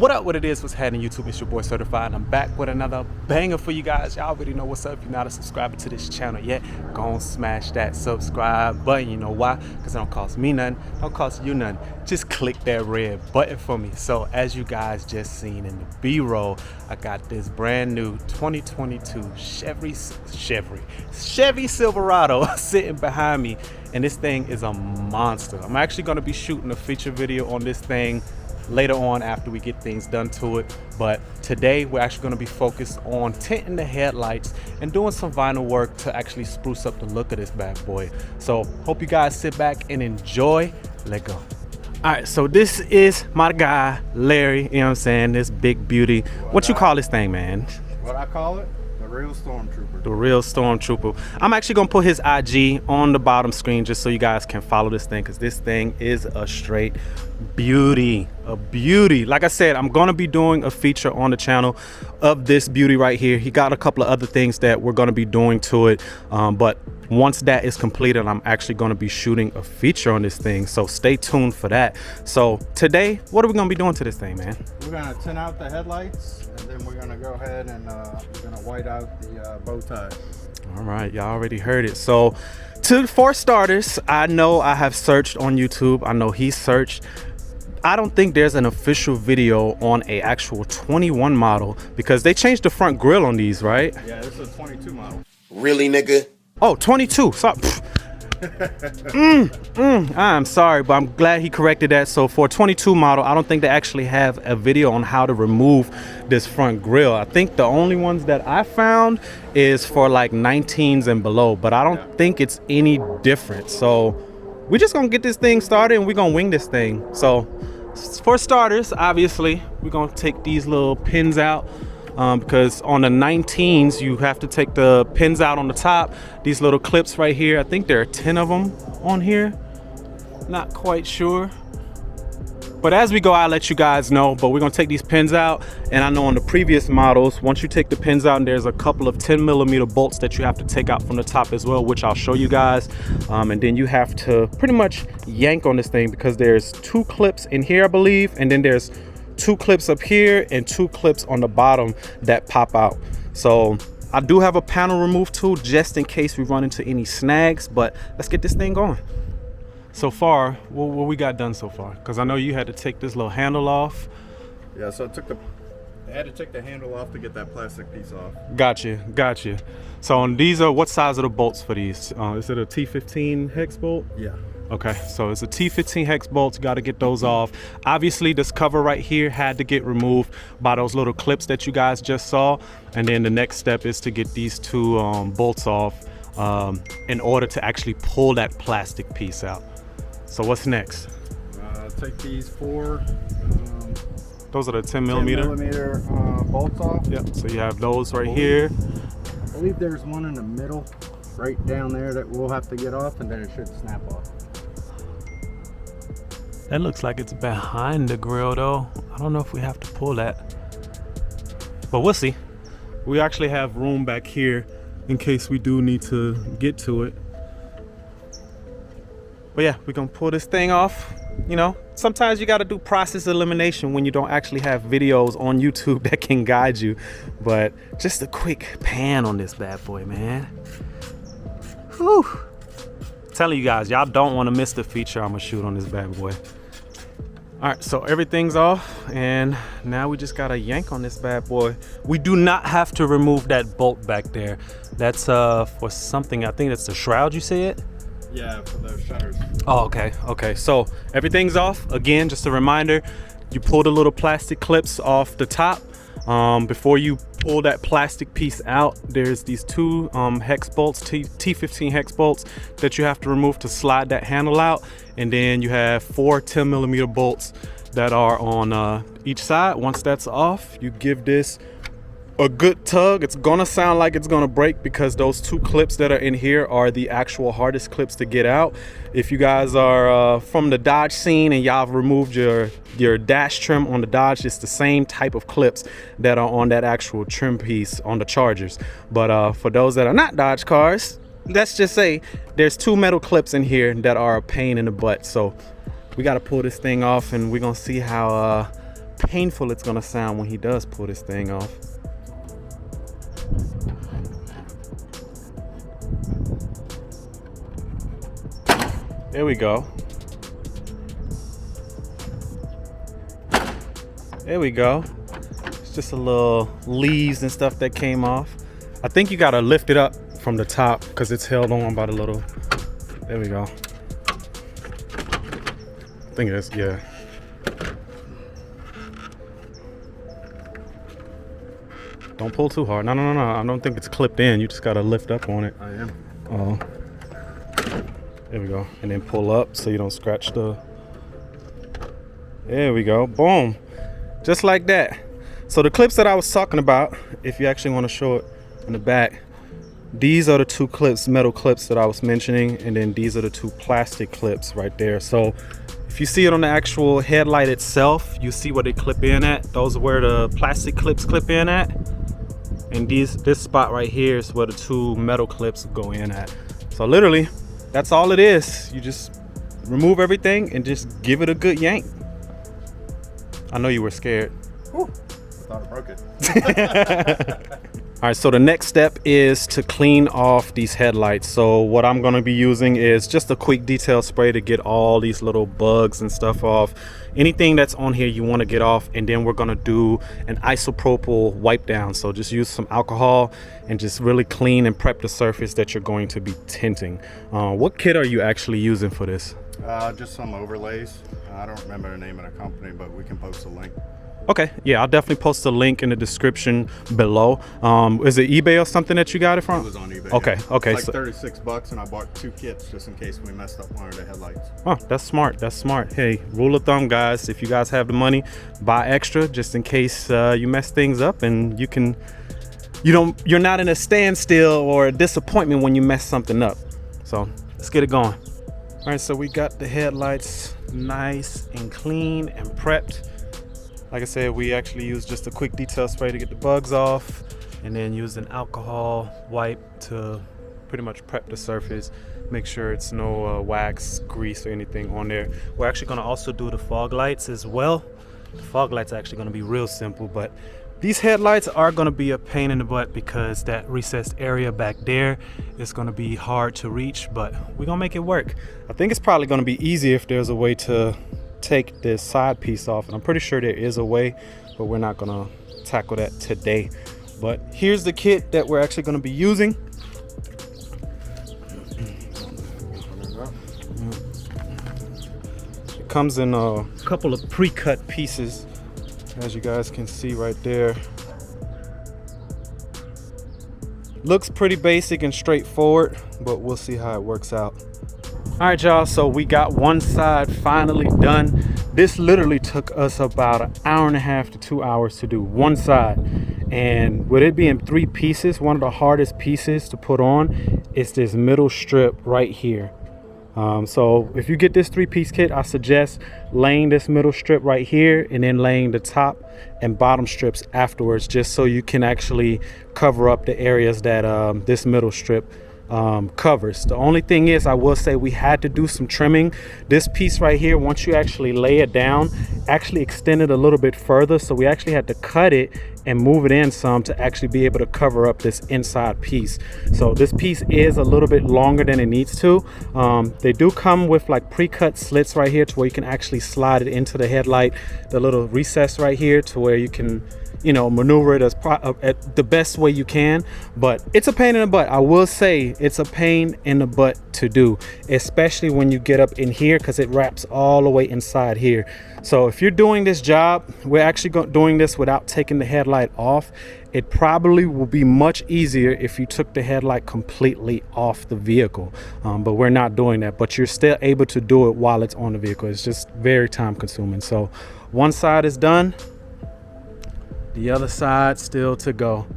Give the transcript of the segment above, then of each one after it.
What up, what it is, what's happening YouTube? It's your boy Srtfied, and I'm back with another banger for you guys. Y'all already know what's up. If you're not a subscriber to this channel yet, go on smash that subscribe button. You know why? Because it don't cost me nothing, don't cost you nothing. Just click that red button for me. So as you guys just seen in the B-roll, I got this brand new 2022 Chevy Silverado sitting behind me, and this thing is a monster. I'm actually going to be shooting a feature video on this thing later on after we get things done to it, but today we're actually going to be focused on tinting the headlights and doing some vinyl work to actually spruce up the look of this bad boy. So hope you guys sit back and enjoy. Let's go. All right, so this is my guy Larry, you know what I'm saying, this big beauty. What you call this thing, man? What I call it? The real stormtrooper. The real stormtrooper. I'm actually gonna put his IG on the bottom screen just so you guys can follow this thing, because this thing is a straight beauty. A beauty. Like I said, I'm gonna be doing a feature on the channel of this beauty right here. He got a couple of other things that we're gonna be doing to it, but once that is completed, I'm actually going to be shooting a feature on this thing, so stay tuned for that. So today, what are we going to be doing to this thing, man? We're going to tint out the headlights, and then we're going to go ahead and we're going to white out the bow tie. All right, y'all already heard it. So for starters, I know I have searched on YouTube. I know he searched. I don't think there's an official video on a actual 21 model, because they changed the front grille on these, right? Yeah, this is a 22 model. Really, nigga? Oh, 22. So, I'm sorry, but I'm glad he corrected that. So for a 22 model, I don't think they actually have a video on how to remove this front grille. I think the only ones that I found is for like 19s and below, but I don't think it's any different. So we're just gonna get this thing started and we're gonna wing this thing. So for starters, obviously, we're gonna take these little pins out. Because on the 19s you have to take the pins out on the top, these little clips right here. I think there are 10 of them on here, not quite sure, but as we go I'll let you guys know. But we're gonna take these pins out, and I know on the previous models, once you take the pins out, and there's a couple of 10mm bolts that you have to take out from the top as well, which I'll show you guys, and then you have to pretty much yank on this thing, because there's 2 clips in here I believe, and then there's 2 clips up here and 2 clips on the bottom that pop out. So I do have a panel remove tool just in case we run into any snags, but let's get this thing going. So far, what we got done so far? Because I know you had to take this little handle off. Yeah, so I had to take the handle off to get that plastic piece off. Gotcha. So on these are, what size are the bolts for these? Is it a T15 hex bolt? Yeah. Okay, so it's a T15 hex bolts, got to get those off. Obviously this cover right here had to get removed by those little clips that you guys just saw, and then the next step is to get these 2 bolts off in order to actually pull that plastic piece out. So what's next? Take these 4 those are the 10mm bolts off. Yep, so you have those right here. I believe there's one in the middle right down there that we'll have to get off, and then it should snap off. That looks like it's behind the grill though. I don't know if we have to pull that, but we'll see. We actually have room back here in case we do need to get to it. But yeah, we're gonna pull this thing off. You know, sometimes you gotta do process elimination when you don't actually have videos on YouTube that can guide you. But just a quick pan on this bad boy, man. Whew. Telling you guys, y'all don't want to miss the feature I'm gonna shoot on this bad boy. All right, so everything's off, and now we just gotta yank on this bad boy. We do not have to remove that bolt back there. That's for something, I think that's the shroud, you say it? Yeah, for those shutters. Oh, okay, so everything's off. Again, just a reminder, you pull the little plastic clips off the top. Before you pull that plastic piece out, there's these 2 hex bolts, T15 hex bolts, that you have to remove to slide that handle out, and then you have 4 10mm bolts that are on each side. Once that's off, you give this a good tug. It's gonna sound like it's gonna break, because those 2 clips that are in here are the actual hardest clips to get out. If you guys are from the Dodge scene and y'all have removed your dash trim on the Dodge, it's the same type of clips that are on that actual trim piece on the Chargers. But for those that are not Dodge cars, let's just say there's 2 metal clips in here that are a pain in the butt. So we got to pull this thing off, and we're gonna see how painful it's gonna sound when he does pull this thing off. There we go. There we go. It's just a little leaves and stuff that came off. I think you gotta lift it up from the top because it's held on by the little, there we go. I think it's, yeah. Don't pull too hard. No, no, no, no. I don't think it's clipped in. You just gotta lift up on it. I am. Oh. There we go. And then pull up so you don't scratch the, there we go. Boom. Just like that. So the clips that I was talking about, if you actually want to show it in the back, these are the two clips, metal clips that I was mentioning, and then these are the two plastic clips right there. So if you see it on the actual headlight itself, you see where they clip in at. Those are where the plastic clips clip in at. And this spot right here is where the two metal clips go in at. So literally, that's all it is. You just remove everything and just give it a good yank. I know you were scared. Whew. I thought I broke it. All right, so the next step is to clean off these headlights. So what I'm gonna be using is just a quick detail spray to get all these little bugs and stuff off. Anything that's on here you wanna get off, and then we're gonna do an isopropyl wipe down. So just use some alcohol and just really clean and prep the surface that you're going to be tinting. What kit are you actually using for this? Just some overlays. I don't remember the name of the company, but we can post a link. Okay, yeah, I'll definitely post a link in the description below. Is it eBay or something that you got it from? It was on eBay. Okay, yeah. okay. Like $36, and I bought 2 kits just in case we messed up one of the headlights. Oh, that's smart. That's smart. Hey, rule of thumb, guys, if you guys have the money, buy extra just in case you mess things up, and you're not in a standstill or a disappointment when you mess something up. So let's get it going. All right, so we got the headlights nice and clean and prepped. Like I said, we actually used just a quick detail spray to get the bugs off, and then used an alcohol wipe to pretty much prep the surface, make sure it's no wax, grease, or anything on there. We're actually gonna also do the fog lights as well. The fog lights are actually gonna be real simple, but these headlights are gonna be a pain in the butt because that recessed area back there is gonna be hard to reach, but we're gonna make it work. I think it's probably gonna be easier if there's a way to take this side piece off, and I'm pretty sure there is a way, but we're not gonna tackle that today. But here's the kit that we're actually gonna be using. It comes in a couple of pre-cut pieces, as you guys can see right there. Looks pretty basic and straightforward, but we'll see how it works out. All right, y'all, so we got one side finally done. This literally took us about an hour and a half to 2 hours to do one side. And with it being 3 pieces, one of the hardest pieces to put on is this middle strip right here. So if you get this 3-piece kit, I suggest laying this middle strip right here and then laying the top and bottom strips afterwards, just so you can actually cover up the areas that this middle strip covers. The only thing is, I will say we had to do some trimming. This piece right here, once you actually lay it down, actually extended a little bit further, so we actually had to cut it and move it in some to actually be able to cover up this inside piece. So this piece is a little bit longer than it needs to. They do come with like pre-cut slits right here to where you can actually slide it into the headlight, the little recess right here, to where you can, you know, maneuver it at the best way you can. But it's a pain in the butt. I will say it's a pain in the butt to do, especially when you get up in here, because it wraps all the way inside here. So if you're doing this job, we're actually doing this without taking the headlight off. It probably will be much easier if you took the headlight completely off the vehicle, but we're not doing that. But you're still able to do it while it's on the vehicle. It's just very time consuming. So one side is done, the other side still to go,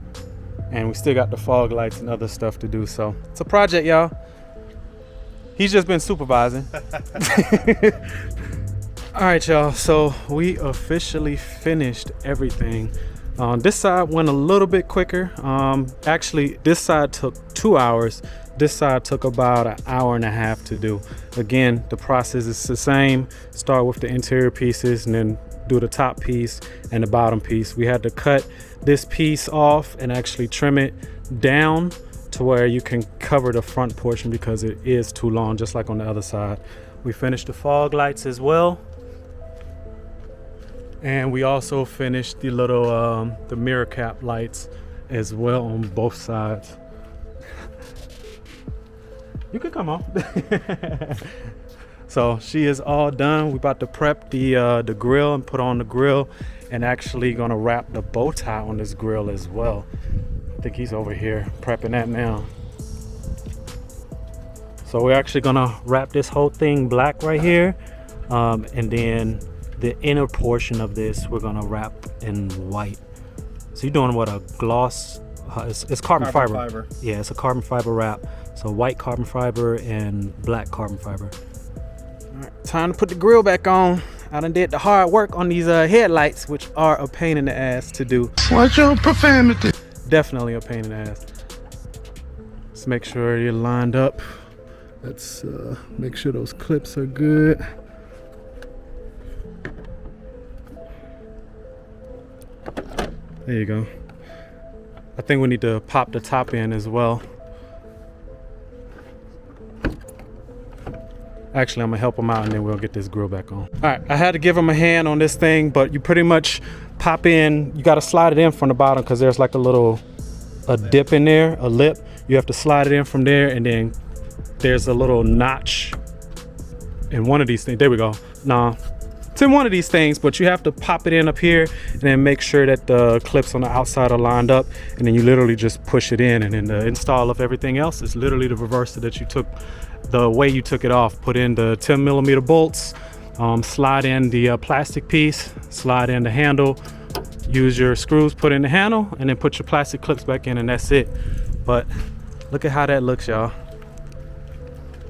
and we still got the fog lights and other stuff to do. So it's a project, y'all. He's just been supervising. All right, y'all, so we officially finished everything. This side went a little bit quicker. Actually, this side took 2 hours. This side took about an hour and a half to do. Again, the process is the same. Start with the interior pieces and then do the top piece and the bottom piece. We had to cut this piece off and actually trim it down to where you can cover the front portion because it is too long, just like on the other side. We finished the fog lights as well. And we also finished the little the mirror cap lights as well on both sides. You can come on. So she is all done. We about to prep the grill and put on the grill, and actually gonna wrap the bow tie on this grill as well. I think he's over here prepping that now. So we're actually gonna wrap this whole thing black right here, and then the inner portion of this we're gonna wrap in white. So you're doing what, a gloss? It's carbon fiber. Yeah, it's a carbon fiber wrap. So white carbon fiber and black carbon fiber. All right, time to put the grill back on. I done did the hard work on these headlights, which are a pain in the ass to do. Watch your profanity. Definitely a pain in the ass. Let's make sure you're lined up. Let's make sure those clips are good. There you go. I think we need to pop the top in as well. Actually, I'm gonna help him out and then we'll get this grill back on. All right, I had to give him a hand on this thing, but you pretty much pop in, you gotta slide it in from the bottom because there's like a dip in there, a lip. You have to slide it in from there, and then there's a little notch in one of these things. There we go. Nah, it's in one of these things, but you have to pop it in up here and then make sure that the clips on the outside are lined up, and then you literally just push it in, and then the install of everything else is literally the reverse that you took, the way you took it off. Put in the 10mm bolts, slide in the plastic piece, slide in the handle, use your screws, put in the handle, and then put your plastic clips back in, and that's it. But look at how that looks, y'all.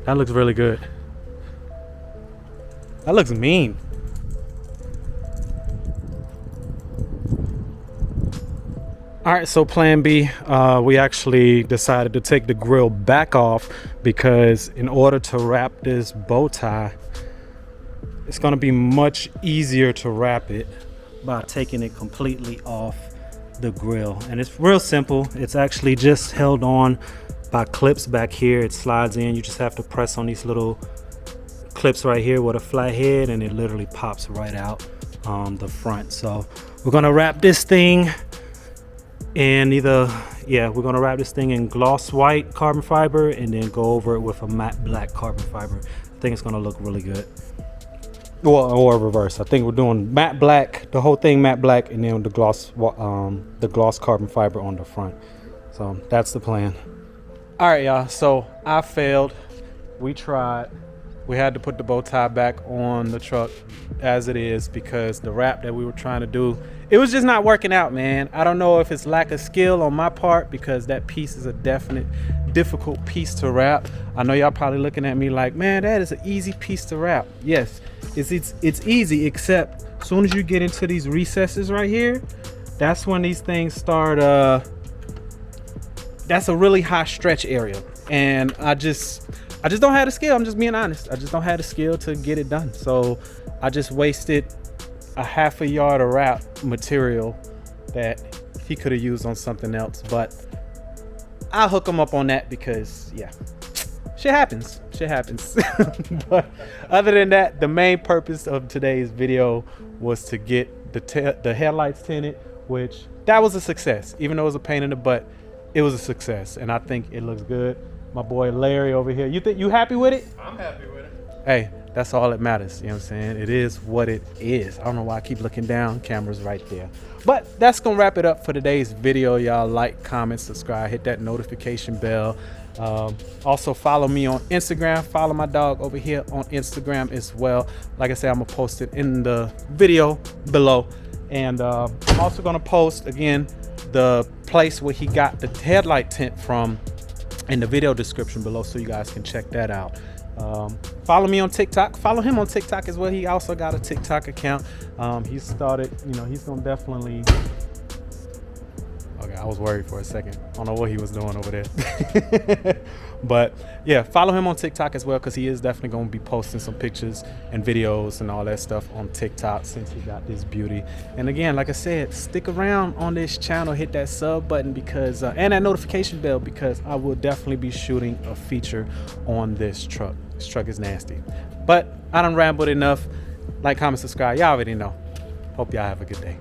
That looks really good. That looks mean. All right, so plan B, we actually decided to take the grill back off because in order to wrap this bow tie, it's gonna be much easier to wrap it by taking it completely off the grill. And it's real simple. It's actually just held on by clips back here. It slides in. You just have to press on these little clips right here with a flat head, and it literally pops right out the front. So we're gonna wrap this thing in we're gonna wrap this thing in gloss white carbon fiber and then go over it with a matte black carbon fiber. I think it's gonna look really good. Well, or reverse. I think we're doing matte black, the whole thing matte black, and then the gloss carbon fiber on the front. So that's the plan. All right, y'all, so I failed. We tried. We had to put the bow tie back on the truck as it is because the wrap that we were trying to do, it was just not working out, man. I don't know if it's lack of skill on my part because that piece is a definite difficult piece to wrap. I know y'all probably looking at me like, man, that is an easy piece to wrap. Yes, it's easy, except as soon as you get into these recesses right here, that's when these things start, that's a really high stretch area. And I just don't have the skill. I'm just being honest. I just don't have the skill to get it done. So I just wasted a half a yard of wrap material that he could have used on something else. But I'll hook him up on that because, yeah, shit happens. Shit happens. But other than that, the main purpose of today's video was to get the headlights tinted, which that was a success. Even though it was a pain in the butt, it was a success. And I think it looks good. My boy Larry over here, you happy with it? I'm happy with it. Hey, that's all that matters. You know what I'm saying? It is what it is. I don't know why I keep looking down. Camera's right there. But that's gonna wrap it up for today's video. Y'all like, comment, subscribe, hit that notification bell. Also follow me on Instagram. Follow my dog over here on Instagram as well. Like I said, I'm gonna post it in the video below. And I'm also gonna post again the place where he got the headlight tint from in the video description below, so you guys can check that out. Follow me on TikTok. Follow him on TikTok as well. He also got a TikTok account. He started, he's gonna definitely, okay, I was worried for a second. I don't know what he was doing over there. But yeah, follow him on TikTok as well, because he is definitely going to be posting some pictures and videos and all that stuff on TikTok since he got this beauty. And again, like I said, stick around on this channel, hit that sub button because and that notification bell, because I will definitely be shooting a feature on this truck. This truck is nasty. But I done rambled enough. Like, comment, subscribe. Y'all already know. Hope y'all have a good day.